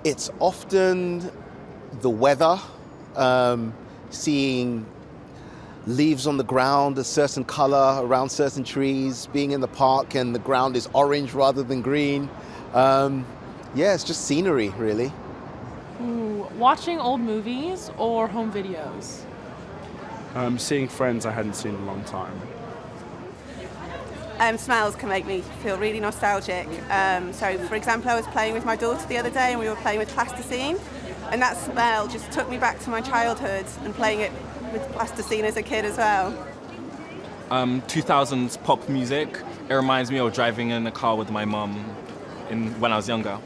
It's often the weather, seeing leaves on the ground, a certain color around certain trees, being in the park and the ground is orange rather than green. It's just scenery, really. Ooh, watching old movies or home videos? Seeing friends I hadn't seen in a long time. Smells can make me feel really nostalgic. So, for example, I was playing with my daughter the other day and we were playing with plasticine, and that smell just took me back to my childhood and playing it with plasticine as a kid as well. 2000s pop music. It reminds me of driving in a car with my mum when I was younger.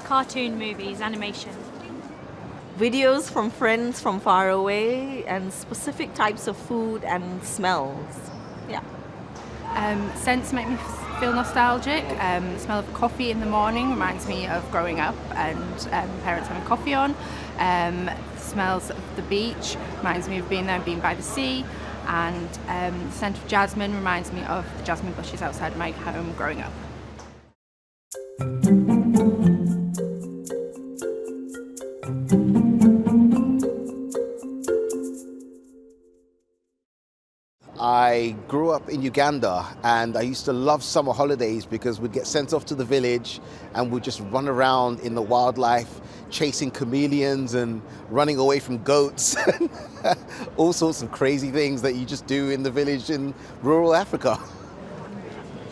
Cartoon movies, animation. Videos from friends from far away and specific types of food and smells. Yeah. Scents make me feel nostalgic. The smell of coffee in the morning reminds me of growing up and parents having coffee on. Smells of the beach reminds me of being there, being by the sea. And the scent of jasmine reminds me of the jasmine bushes outside my home growing up. I grew up in Uganda and I used to love summer holidays because we'd get sent off to the village and we'd just run around in the wildlife, chasing chameleons and running away from goats. All sorts of crazy things that you just do in the village in rural Africa.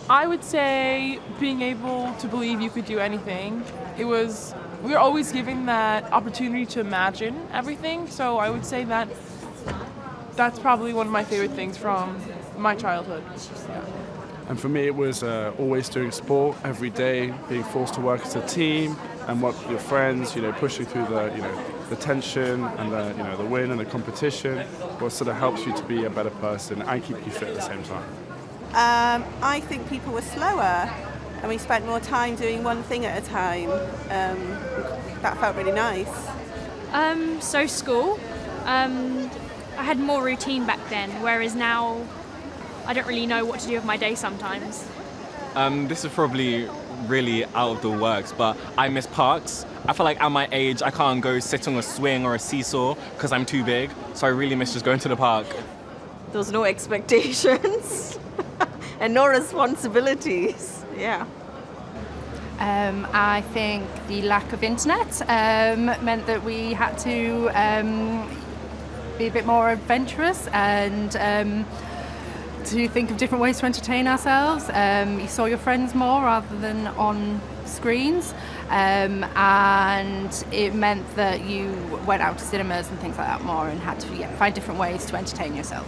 I would say being able to believe you could do anything. We were always given that opportunity to imagine everything, so I would say that that's probably one of my favorite things from my childhood. Yeah. And for me, it was always doing sport every day, being forced to work as a team and work with your friends, pushing through the tension and the win and the competition, what sort of helps you to be a better person and keep you fit at the same time. I think people were slower and we spent more time doing one thing at a time. That felt really nice. So school. I had more routine back then, whereas now I don't really know what to do with my day sometimes. This is probably really out of the works, but I miss parks. I feel like at my age, I can't go sit on a swing or a seesaw because I'm too big, so I really miss just going to the park. There was no expectations and no responsibilities. Yeah. I think the lack of internet meant that we had to be a bit more adventurous and to think of different ways to entertain ourselves. You saw your friends more rather than on screens, and it meant that you went out to cinemas and things like that more and had to find different ways to entertain yourself.